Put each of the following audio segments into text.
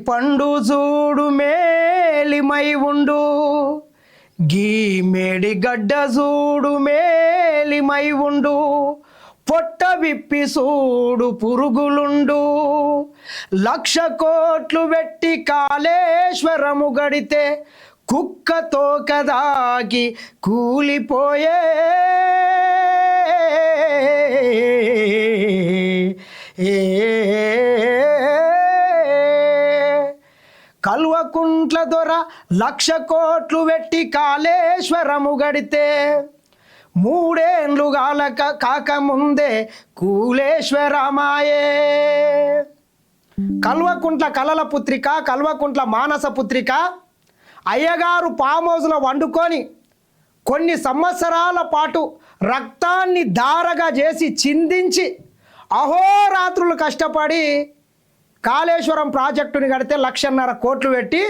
పండు చూడు మేలిమై ఉండు, గీ మేడి గడ్డ చూడు మేలిమై ఉండు, పొట్ట విప్పి చూడు పురుగులుండు, 1,00,000 కోట్లు పెట్టి కాళేశ్వరము గడితే కుక్కతో కదాకి కూలిపోయే. కల్వకుంట్ల దొర 1,00,000 కోట్లు పెట్టి కాళేశ్వరము గడితే 3 ఏండ్లు కాకముందే కూలేశ్వరమాయే. కల్వకుంట్ల కలల పుత్రిక, కల్వకుంట్ల మానస పుత్రిక అయ్యగారు ఫామ్ హౌస్లో వండుకొని కొన్ని సంవత్సరాల పాటు రక్తాన్ని ధారగా చేసి చిందించి అహోరాత్రులు కష్టపడి కాళేశ్వరం ప్రాజెక్టుని కడితే 1,50,000 కోట్లు పెట్టి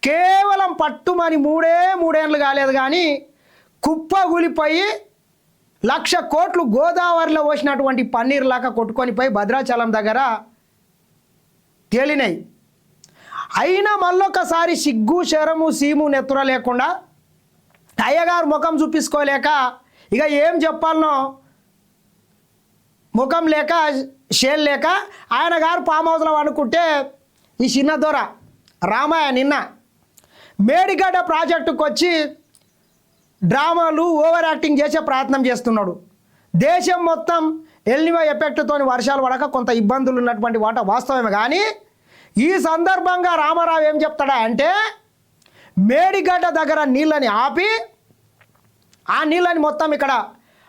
కేవలం పట్టుమని 3 ఏండ్లు కాలేదు కానీ కుప్పగూలిపోయి 1,00,000 కోట్లు గోదావరిలో పోసినటువంటి పన్నీర్ లాగా కొట్టుకొని పోయి భద్రాచలం దగ్గర తేలినాయి. అయినా మళ్ళొకసారి సిగ్గు శరము సీము నెత్తుర లేకుండా అయ్యగారు ముఖం చూపించుకోలేక ఇక ఏం చెప్పాలనో ముఖం లేక షేల్ లేక ఆయన గారు ఫామ్ హౌస్లో అనుకుంటే ఈ చిన్న దొర రామయ్య నిన్న మేడిగడ్డ ప్రాజెక్టుకు వచ్చి డ్రామాలు ఓవర్ యాక్టింగ్ చేసే ప్రయత్నం చేస్తున్నాడు. దేశం మొత్తం ఎల్నినో ఎఫెక్ట్తో వర్షాలు పడక కొంత ఇబ్బందులు ఉన్నటువంటి వాస్తవమే. కానీ ఈ సందర్భంగా రామారావు ఏం చెప్తాడా అంటే మేడిగడ్డ దగ్గర నీళ్ళని ఆపి ఆ నీళ్ళని మొత్తం ఇక్కడ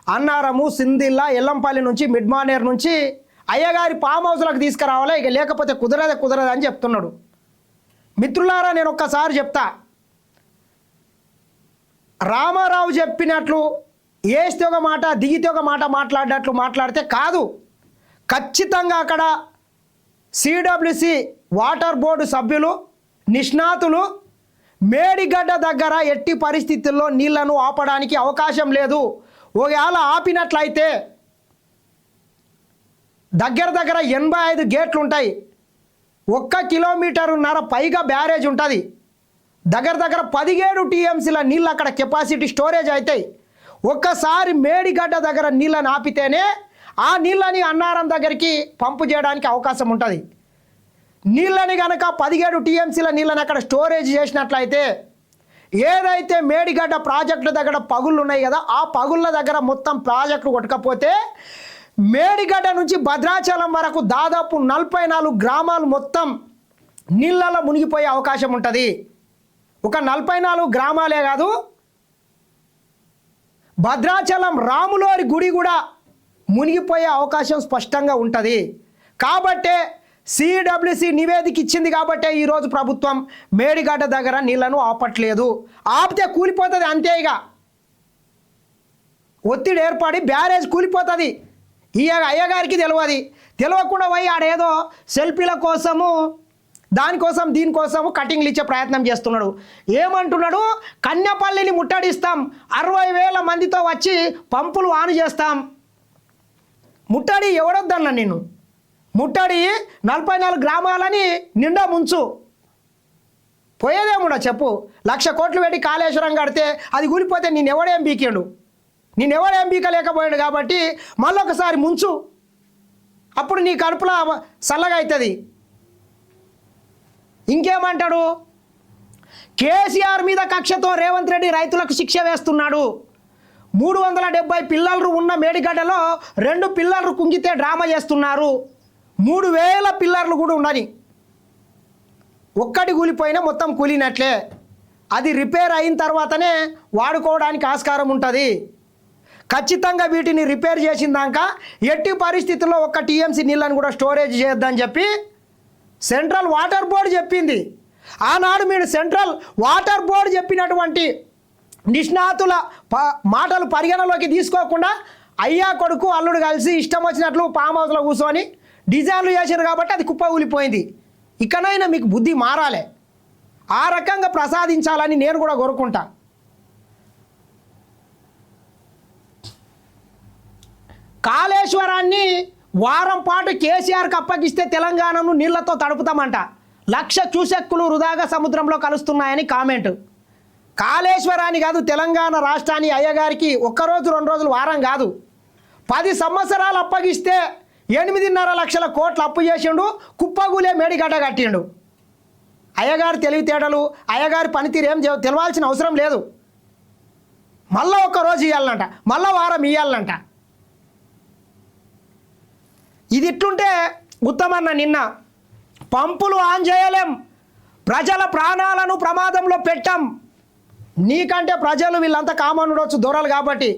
అన్నారము, సిందిల్లా, ఎల్లంపల్లి నుంచి మిడ్మానేర్ నుంచి అయ్యగారి ఫామ్ హౌస్లకు తీసుకురావాలి, ఇక లేకపోతే కుదరదు అని చెప్తున్నాడు. మిత్రులారా, నేను ఒక్కసారి చెప్తా, రామారావు చెప్పినట్లు వేస్తే ఒక మాట దిగితే ఒక మాట మాట్లాడినట్లు మాట్లాడితే కాదు. ఖచ్చితంగా అక్కడ సిడబ్ల్యూసి వాటర్ బోర్డు సభ్యులు నిష్ణాతులు మేడిగడ్డ దగ్గర ఎట్టి పరిస్థితుల్లో నీళ్లను ఆపడానికి అవకాశం లేదు. ఒకవేళ ఆపినట్లయితే దగ్గర 85 గేట్లు ఉంటాయి, 1 కిలోమీటరున్నర పైగా బ్యారేజ్ ఉంటుంది, దగ్గర 17 టీఎంసీల నీళ్ళు అక్కడ కెపాసిటీ స్టోరేజ్ అవుతాయి. ఒక్కసారి మేడిగడ్డ దగ్గర నీళ్ళని ఆపితేనే ఆ నీళ్ళని అన్నారం దగ్గరికి పంపు చేయడానికి అవకాశం ఉంటుంది. నీళ్ళని కనుక 17 టీఎంసీల నీళ్ళని అక్కడ స్టోరేజ్ చేసినట్లయితే ఏదైతే మేడిగడ్డ ప్రాజెక్టుల దగ్గర పగుళ్ళు ఉన్నాయి కదా, ఆ పగుళ్ళ దగ్గర మొత్తం ప్రాజెక్టు కొట్టకపోతే మేడిగడ్డ నుంచి భద్రాచలం వరకు దాదాపు 44 గ్రామాలు మొత్తం నీళ్ళలో మునిగిపోయే అవకాశం ఉంటుంది. ఒక 44 గ్రామాలే కాదు, భద్రాచలం రాములోరి గుడి కూడా మునిగిపోయే అవకాశం స్పష్టంగా ఉంటుంది. కాబట్టే సిడబ్ల్యూసి నివేదిక ఇచ్చింది కాబట్టే ఈరోజు ప్రభుత్వం మేడిగడ్డ దగ్గర నీళ్లను ఆపట్లేదు. ఆపితే కూలిపోతుంది అంతే. ఇక ఒత్తిడి ఏర్పడి బ్యారేజ్ కూలిపోతుంది. ఈ అయ్యగారికి తెలియకుండా పోయి ఆడేదో సెల్ఫీల కోసము దానికోసం దీనికోసము కటింగ్లు ఇచ్చే ప్రయత్నం చేస్తున్నాడు. ఏమంటున్నాడు, కన్యపల్లిని ముట్టడిస్తాం, 60,000 మందితో వచ్చి పంపులు ఆన్ చేస్తాం. ముట్టడి ఎవడొద్దన్నా నేను, ముట్టడి 44 గ్రామాలని నిండా ముంచు. పోయేదేముండో చెప్పు. 1,00,000 కోట్లు పెట్టి కాళేశ్వరం కడితే అది కూలిపోతే నేనెవడేం బీకాడు, నేనెవడేం బీకలేకపోయాడు. కాబట్టి మళ్ళొకసారి ముంచు, అప్పుడు నీ కడుపులో చల్లగా అవుతుంది. ఇంకేమంటాడు, కేసీఆర్ మీద కక్షతో రేవంత్ రెడ్డి రైతులకు శిక్ష వేస్తున్నాడు. 370 పిల్లర్లు ఉన్న మేడిగడ్డలో 2 పిల్లర్లు కుంగితే డ్రామా చేస్తున్నారు. 3,000 పిల్లర్లు కూడా ఉన్నది, ఒక్కటి కూలిపోయినా మొత్తం కూలినట్లే. అది రిపేర్ అయిన తర్వాతనే వాడుకోవడానికి ఆస్కారం ఉంటుంది. ఖచ్చితంగా వీటిని రిపేర్ చేసిందాక ఎట్టి పరిస్థితుల్లో 1 టీఎంసీ నీళ్ళని కూడా స్టోరేజ్ చేయొద్దని చెప్పి సెంట్రల్ వాటర్ బోర్డు చెప్పింది. ఆనాడు మీరు సెంట్రల్ వాటర్ బోర్డు చెప్పినటువంటి నిష్ణాతుల మాటలు పరిగణలోకి తీసుకోకుండా అయ్యా కొడుకు అల్లుడు కలిసి ఇష్టం వచ్చినట్లు ఫామ్ హౌస్లో కూర్చొని డిజైన్లు చేశారు కాబట్టి అది కుప్ప కూలిపోయింది. ఇకనైనా మీకు బుద్ధి మారాలి, ఆ రకంగా ప్రసాదించాలని నేను కూడా కోరుకుంటా. కాళేశ్వరాన్ని వారం పాటు కేసీఆర్కి అప్పగిస్తే తెలంగాణను నీళ్లతో తడుపుతామంట. 1,00,000 క్యూసెక్కులు వృధాగా సముద్రంలో కలుస్తున్నాయని కామెంట్. కాళేశ్వరాన్ని కాదు, తెలంగాణ రాష్ట్రాన్ని అయ్యగారికి ఒక్కరోజు 2 రోజులు వారం కాదు, 10 సంవత్సరాలు అప్పగిస్తే 8.5 లక్షల కోట్లు అప్పు చేసిండు, కుప్పగూలే మేడిగడ్డ కట్టిండు. అయ్యగారి తెలివితేటలు, అయ్యగారి పనితీరు ఏం తెలవాల్సిన అవసరం లేదు. మళ్ళా 1 రోజు ఇవ్వాలంట, మళ్ళా వారం ఇవ్వాలంట. ఇది ఇట్లుంటే ఉత్తమన్న నిన్న పంపులు ఆన్ చేయలేం, ప్రజల ప్రాణాలను ప్రమాదంలో పెట్టాం. నీకంటే ప్రజలు వీళ్ళంతా కామన్ ఉండొచ్చు, దొరలు కాబట్టి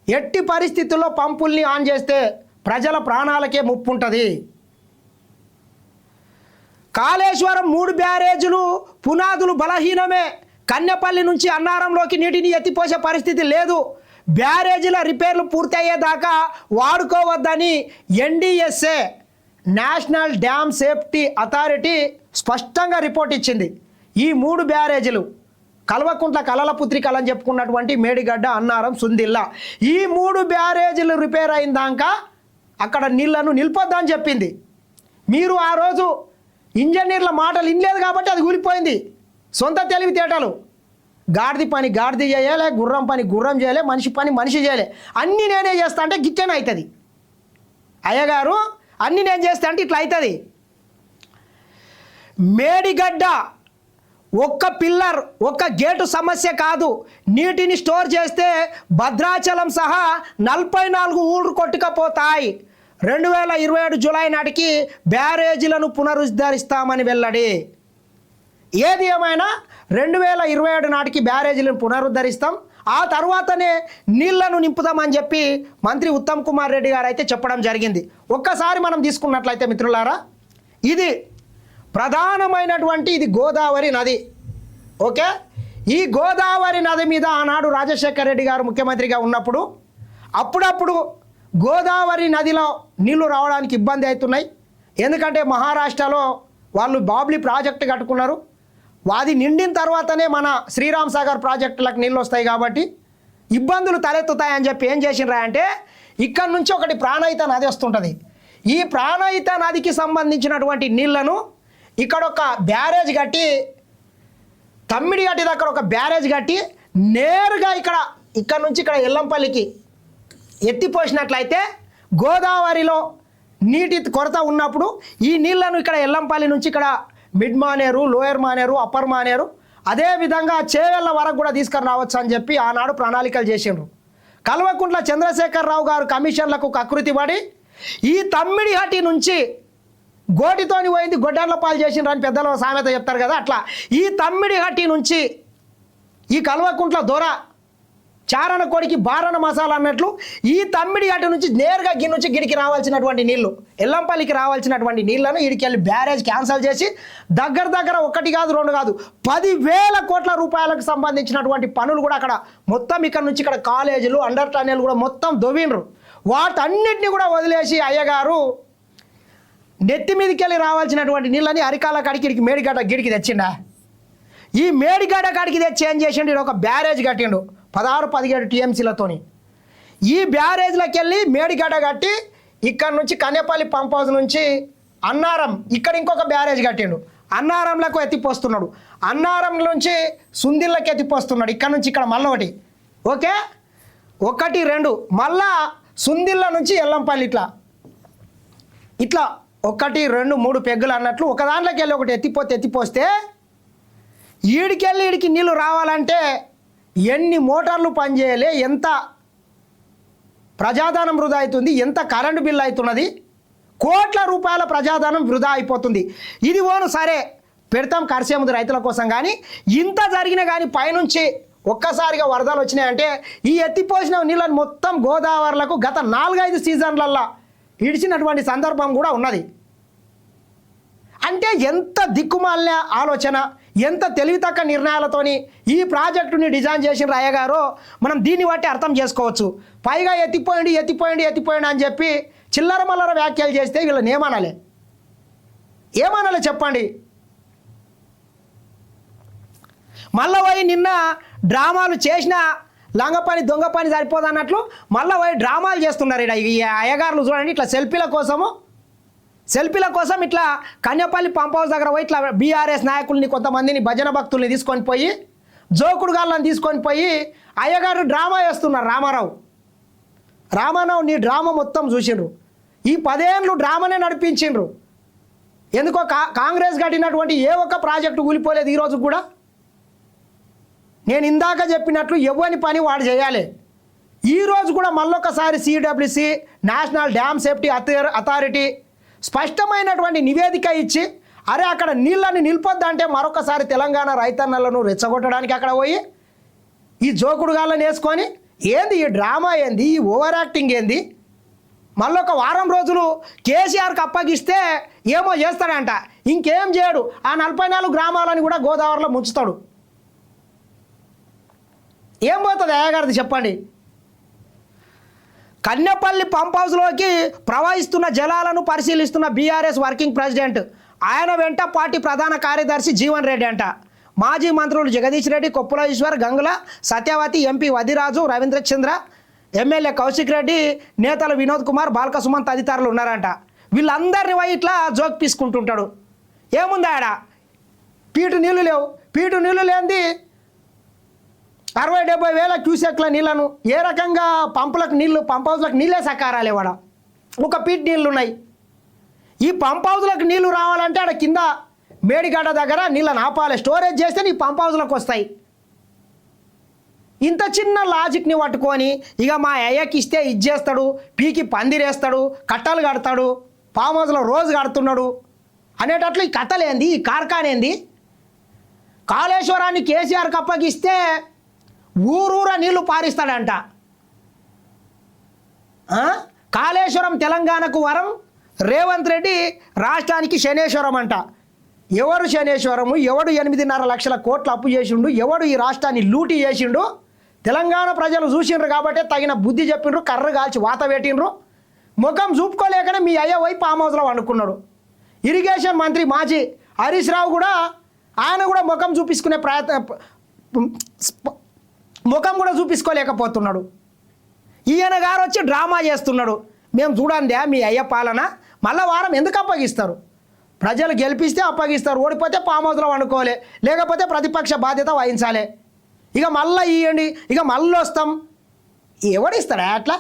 ఎట్టి పరిస్థితుల్లో పంపుల్ని ఆన్ చేస్తే ప్రజల ప్రాణాలకే ముప్పు ఉంటుంది. కాళేశ్వరం 3 బ్యారేజీలు పునాదులు బలహీనమే. కన్నెపల్లి నుంచి అన్నారంలోకి నీటిని ఎత్తిపోసే పరిస్థితి లేదు. బ్యారేజీల రిపేర్లు పూర్తయ్యేదాకా వాడుకోవద్దని NDSA national dam safety authority స్పష్టంగా రిపోర్ట్ ఇచ్చింది. ఈ 3 బ్యారేజీలు కల్వకుంట్ల కలలపుత్రికలు అని చెప్పుకున్నటువంటి మేడిగడ్డ, అన్నారం, సుందిల్ల, ఈ 3 బ్యారేజీలు రిపేర్ అయిందాక అక్కడ నీళ్లను నిలిపొద్దని చెప్పింది. మీరు ఆ రోజు ఇంజనీర్ల మాటలు వినలేదు కాబట్టి అది కూలిపోయింది. సొంత తెలివితేటలు, గాడిది పని గాడిది చేయలే, గుర్రం పని గుర్రం చేయలే, మనిషి పని మనిషి చేయలే, అన్నీ నేనే చేస్తా అంటే గిట్టనే అవుతుంది. అయ్యగారు అన్నీ నేను చేస్తా అంటే ఇట్లా అవుతుంది. మేడిగడ్డ ఒక్క పిల్లర్, ఒక్క గేటు సమస్య కాదు. నీటిని స్టోర్ చేస్తే భద్రాచలం సహా 44 ఊళ్ళు కొట్టుకపోతాయి. 2027 జూలై నాటికి బ్యారేజీలను పునరుద్ధరిస్తామని వెల్లడి. ఏది ఏమైనా 2027 నాటికి బ్యారేజీలను పునరుద్ధరిస్తాం, ఆ తర్వాతనే నీళ్లను నింపుతామని చెప్పి మంత్రి ఉత్తమ్ కుమార్ రెడ్డి గారు అయితే చెప్పడం జరిగింది. ఒక్కసారి మనం తీసుకున్నట్లయితే మిత్రులారా, ఇది ప్రధానమైనటువంటి ఇది గోదావరి నది. ఓకే, ఈ గోదావరి నది మీద ఆనాడు రాజశేఖర రెడ్డి గారు ముఖ్యమంత్రిగా ఉన్నప్పుడు అప్పుడప్పుడు గోదావరి నదిలో నీళ్లు రావడానికి ఇబ్బంది అవుతున్నాయి. ఎందుకంటే మహారాష్ట్రలో వాళ్ళు బాబ్లీ ప్రాజెక్టు కట్టుకున్నారు, అది నిండిన తర్వాతనే మన శ్రీరామ్ సాగర్ ప్రాజెక్టులకు నీళ్ళు వస్తాయి కాబట్టి ఇబ్బందులు తలెత్తుతాయని చెప్పి ఏం చేసినరా అంటే ఇక్కడ నుంచి ఒకటి ప్రాణహిత నది వస్తుంటుంది. ఈ ప్రాణహిత నదికి సంబంధించినటువంటి నీళ్లను ఇక్కడ ఒక బ్యారేజ్ కట్టి, తమ్మిడిగట్టి దగ్గర ఒక బ్యారేజ్ కట్టి నేరుగా ఇక్కడ నుంచి ఇక్కడ ఎల్లంపల్లికి ఎత్తిపోసినట్లయితే గోదావరిలో నీటి కొరత ఉన్నప్పుడు ఈ నీళ్లను ఇక్కడ ఎల్లంపల్లి నుంచి ఇక్కడ mid Maneru, lower Maneru, upper Maneru, అదేవిధంగా చేవెళ్ళ వరకు కూడా తీసుకొని రావచ్చు అని చెప్పి ఆనాడు ప్రణాళికలు చేసిండ్రు. కల్వకుంట్ల చంద్రశేఖరరావు గారు కమిషన్లకు కకృతి పడి ఈ తమ్మిడిహట్టి నుంచి గోటితోని పోయింది గొడ్డర్ల పాలు చేసిండ్రు అని పెద్దల సామెత చెప్తారు కదా, అట్లా ఈ తమ్మిడిహట్టి నుంచి ఈ కల్వకుంట్ల దొర చారణ కొడికి బారణ మసాలా అన్నట్లు ఈ తమ్మిడిహట్టి నుంచి నేరుగా నుంచి గిడికి రావాల్సినటువంటి నీళ్లు, ఎల్లంపల్లికి రావాల్సినటువంటి నీళ్లను ఇడికెళ్ళి బ్యారేజ్ క్యాన్సల్ చేసి దగ్గర 1 కాదు 2 కాదు 10,000 కోట్ల రూపాయలకు సంబంధించినటువంటి పనులు కూడా అక్కడ మొత్తం ఇక్కడ నుంచి ఇక్కడ కాలేజీలు, అండర్ టన్నెల్ కూడా మొత్తం దొవ్విండ్రు. వాటన్నిటిని కూడా వదిలేసి అయ్యగారు నెత్తి మీదకి వెళ్ళి రావాల్సినటువంటి నీళ్ళని అరికాల కాడికి మేడిగడ్డ గిడికి తెచ్చిండా. ఈ మేడిగడ్డ కాడికి తెచ్చి ఏం చేసిండు, ఒక బ్యారేజ్ కట్టిండు 16-17 టీఎంసీలతోని. ఈ బ్యారేజ్లోకి వెళ్ళి మేడిగడ్డ కట్టి ఇక్కడ నుంచి కన్యపల్లి పంప్ హౌస్ నుంచి అన్నారం ఇక్కడ ఇంకొక బ్యారేజ్ కట్టిండు, అన్నారంలకు ఎత్తిపోస్తున్నాడు, అన్నారం నుంచి సుందిళ్ళకి ఎత్తిపోస్తున్నాడు, ఇక్కడ నుంచి ఇక్కడ మళ్ళీ ఒకటి. ఓకే, 1, 2 మళ్ళా సుందిళ్ళ నుంచి ఎల్లంపల్లి ఇట్లా 1, 2, 3 పెగ్గులు అన్నట్లు ఒక దాంట్లోకి వెళ్ళి ఒకటి ఎత్తిపోస్తే ఈడికెళ్ళి ఈడికి నీళ్ళు రావాలంటే ఎన్ని మోటార్లు పనిచేయాలి, ఎంత ప్రజాధనం వృధా అవుతుంది, ఎంత కరెంటు బిల్లు అవుతున్నది, కోట్ల రూపాయల ప్రజాధనం వృధా అయిపోతుంది. ఇది సరే పెడతాం ఖర్చేముంది రైతుల కోసం, కానీ ఇంత జరిగినా కానీ పైనుంచి ఒక్కసారిగా వరదలు వచ్చినాయంటే ఈ ఎత్తిపోసిన నీళ్ళని మొత్తం గోదావరిలకు గత 4-5 సీజన్లల్లో ఇడిచినటువంటి సందర్భం కూడా ఉన్నది. అంటే ఎంత దిక్కుమాలిన ఆలోచన, ఎంత తెలివితక్క నిర్ణయాలతోని ఈ ప్రాజెక్టుని డిజైన్ చేసిన అయ్యగారో మనం దీన్ని బట్టి అర్థం చేసుకోవచ్చు. పైగా ఎత్తిపోయండి అని చెప్పి చిల్లర మల్లర వ్యాఖ్యలు చేస్తే వీళ్ళని ఏమనాలి చెప్పండి. మళ్ళీ పోయి నిన్న డ్రామాలు చేసిన లంగ పని దొంగ పని సరిపోదన్నట్లు మళ్ళీ పోయి డ్రామాలు చేస్తున్నారు. ఈ అయ్యగారులు చూడండి, ఇట్లా సెల్ఫీల కోసము సెల్ఫీల కోసం ఇట్లా కన్యపల్లి పంప్ హౌస్ దగ్గర పోయి ఇట్లా బీఆర్ఎస్ నాయకుల్ని కొంతమందిని భజన భక్తుల్ని తీసుకొని పోయి జోకుడుగాళ్ళని తీసుకొని పోయి అయ్యగారు డ్రామా వేస్తున్నారు. రామారావు నీ డ్రామా మొత్తం చూసిండ్రు. ఈ 10 ఏళ్ళు డ్రామానే నడిపించిండ్రు. ఎందుకో కాంగ్రెస్ కట్టినటువంటి ఏ ఒక్క ప్రాజెక్టు కూలిపోలేదు ఈరోజు కూడా. నేను ఇందాక చెప్పినట్లు ఎవరి పని వాడు చేయాలి. ఈరోజు కూడా మళ్ళొకసారి CWC national dam safety authority స్పష్టమైనటువంటి నివేదిక ఇచ్చి అరే అక్కడ నీళ్ళని నిలిపొద్దంటే మరొకసారి తెలంగాణ రైతన్నలను రెచ్చగొట్టడానికి అక్కడ పోయి ఈ జోకుడుగాళ్ళని వేసుకొని ఏంది ఈ డ్రామా, ఏంది ఈ ఓవర్ యాక్టింగ్, ఏంది మళ్ళొక వారం రోజులు కేసీఆర్కి అప్పగిస్తే ఏమో చేస్తాడంట, ఇంకేం చేయడు. ఆ 44 గ్రామాలని కూడా గోదావరిలో ముంచుతాడు. ఏం పోతుంది అయ్యగారిది చెప్పండి. కన్నెపల్లి పంప్ హౌస్లోకి ప్రవహిస్తున్న జలాలను పరిశీలిస్తున్న బీఆర్ఎస్ వర్కింగ్ ప్రెసిడెంట్, ఆయన వెంట పార్టీ ప్రధాన కార్యదర్శి జీవన్ రెడ్డి అంట. మాజీ మంత్రులు జగదీష్ రెడ్డి, కొప్పుల ఈశ్వర్, గంగుల సత్యవతి, ఎంపీ వదిరాజు, రవీంద్ర చంద్ర, ఎమ్మెల్యే కౌశిక్ రెడ్డి, నేతలు వినోద్ కుమార్, బాల్క సుమన్ తదితరులు ఉన్నారంట. వీళ్ళందరినీ పోయి ఇట్లా జోక్ తీసుకుంటుంటాడు. ఏముంది ఆడ పీటు నీళ్లు లేవు. పీటు నీళ్లు లేనిది 60-70 వేల క్యూసెక్ల నీళ్లను ఏ రకంగా పంప్ హౌస్లకు నీళ్ళే సకారాలే వాడ. ఒక పీట్ నీళ్ళు ఉన్నాయి. ఈ పంప్ హౌస్లకు నీళ్లు రావాలంటే ఆడ కింద మేడిగడ్డ దగ్గర నీళ్ళని ఆపాలి, స్టోరేజ్ చేస్తే నీ పంప్ హౌస్లకు వస్తాయి. ఇంత చిన్న లాజిక్ని పట్టుకొని ఇక మా అయ్యకి ఇస్తే ఇచ్చేస్తాడు, పీకి పందిరేస్తాడు, కట్టలు కడతాడు, ఫామ్ హౌస్లో రోజు కడుతున్నాడు అనేటట్లు ఈ కథలేంది, ఈ కార్ఖానేంది. కాళేశ్వరాన్ని కేసీఆర్కి అప్పగిస్తే ఊరూర నీళ్లు పారిస్తాడంట. కాళేశ్వరం తెలంగాణకు వరం, రేవంత్ రెడ్డి రాష్ట్రానికి శనేశ్వరం అంట. ఎవరు శనేశ్వరము, ఎవడు 8.5 లక్షల కోట్ల అప్పు చేసిండు, ఎవడు ఈ రాష్ట్రాన్ని లూటీ చేసిండు, తెలంగాణ ప్రజలు చూసిండ్రు కాబట్టి తగిన బుద్ధి చెప్పిండ్రు, కర్ర కాల్చి వాత పెట్టిండ్రు. ముఖం చూపుకోలేకనే మీ అయ్య పోయి ఫామ్ హౌస్లో వండుకున్నాడు. ఇరిగేషన్ మంత్రి మాజీ హరీష్ రావు కూడా ఆయన కూడా ముఖం చూపించుకునే ముఖం కూడా చూపించుకోలేకపోతున్నాడు. ఈయన గారు వచ్చి డ్రామా చేస్తున్నాడు. మేము చూడండి మీ అయ్య పాలన మళ్ళా వారం ఎందుకు అప్పగిస్తారు? ప్రజలు గెలిపిస్తే అప్పగిస్తారు, ఓడిపోతే ఫామ్ హౌస్లో వండుకోవాలి, లేకపోతే ప్రతిపక్ష బాధ్యత వహించాలి. ఇక మళ్ళీ ఇవ్వండి, ఇక మళ్ళీ వస్తాం, ఎవడిస్తాడా అట్లా?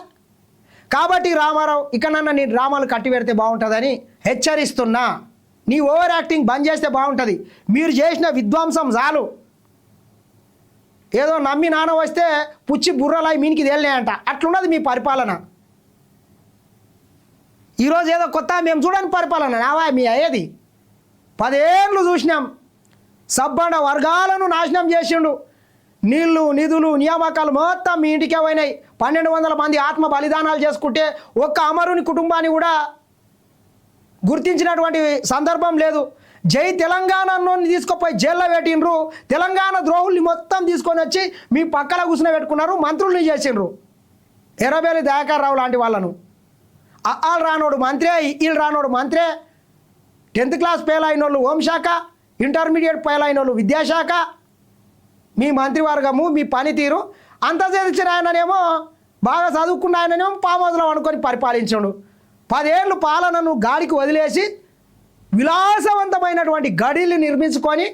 కాబట్టి రామారావు ఇకనన్నా నీ డ్రామాలు కట్టి పెడితే బాగుంటుందని హెచ్చరిస్తున్నా. నీ ఓవర్ యాక్టింగ్ బంద్ చేస్తే బాగుంటుంది. మీరు చేసిన విధ్వంసం చాలు. ఏదో నమ్మి నాన్న వస్తే పుచ్చి బుర్రలాయి మీనికి తేలినాయంట, అట్లున్నది మీ పరిపాలన. ఈరోజు ఏదో కొత్త మేము చూడని పరిపాలన నావా మీ అయ్యేది. 10 ఏళ్ళు చూసినాం. సబ్బండ వర్గాలను నాశనం చేసిండు. నీళ్లు, నిధులు, నియామకాలు మొత్తం మీ ఇంటికే పోయినాయి. 1200 మంది ఆత్మ బలిదానాలు చేసుకుంటే ఒక్క అమరుని కుటుంబాన్ని కూడా గుర్తించినటువంటి సందర్భం లేదు. జై తెలంగాణ అన్నోని తీసుకుపోయి జైల్లో పెట్టిండ్రు. తెలంగాణ ద్రోహుల్ని మొత్తం తీసుకొని వచ్చి మీ పక్కన కూర్చుని పెట్టుకున్నారు, మంత్రుల్ని చేసిండ్రు. ఎర్రబెల్లి దయాకర్ రావు లాంటి వాళ్ళను. వాళ్ళు రానోడు మంత్రే, వీళ్ళు రానోడు మంత్రే. 10th క్లాస్ ఫెయిల్ అయిన వాళ్ళు హోంశాఖ, ఇంటర్మీడియట్ ఫెయిల్ అయిన వాళ్ళు విద్యాశాఖ. మీ మంత్రివర్గము, మీ పనితీరు అంత చేసిన ఆయననేమో బాగా చదువుకున్న ఆయననేమో ఫామ్ హౌస్లో అనుకొని పరిపాలించాడు. 10 ఏళ్ళు పాలనను గాడికి వదిలేసి విలాసవంతమైనటువంటి గడిలు నిర్మించుకొని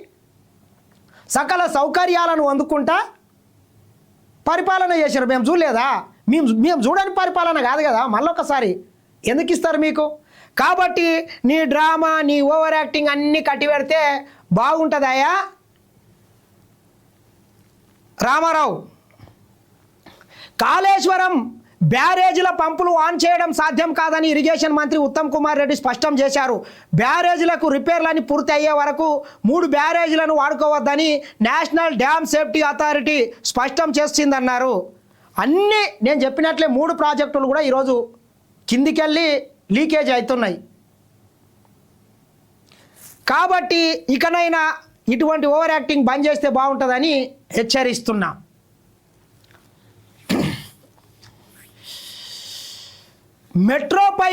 సకల సౌకర్యాలను అందుకుంటా పరిపాలన చేశారు. మేము చూడలేదా? మేము చూడని పరిపాలన కాదు కదా. మళ్ళొకసారి ఎందుకు ఇస్తారు మీకు? కాబట్టి నీ డ్రామా, నీ ఓవర్ యాక్టింగ్ అన్నీ కట్టి పెడితే బాగుంటుందయ్యా. రామారావు, కాళేశ్వరం బ్యారేజీల పంపులు ఆన్ చేయడం సాధ్యం కాదని ఇరిగేషన్ మంత్రి ఉత్తమ్ కుమార్ రెడ్డి స్పష్టం చేశారు. బ్యారేజీలకు రిపేర్లని పూర్తి అయ్యే వరకు 3 బ్యారేజీలను వాడుకోవద్దని నేషనల్ డ్యామ్ సేఫ్టీ అథారిటీ స్పష్టం చేసిందన్నారు. అన్నీ నేను చెప్పినట్లే 3 ప్రాజెక్టులు కూడా ఈరోజు కిందికెళ్ళి లీకేజ్ అవుతున్నాయి. కాబట్టి ఇకనైనా ఇటువంటి ఓవర్ యాక్టింగ్ బంద్ చేస్తే బాగుంటుందని హెచ్చరిస్తున్నా. మెట్రోపై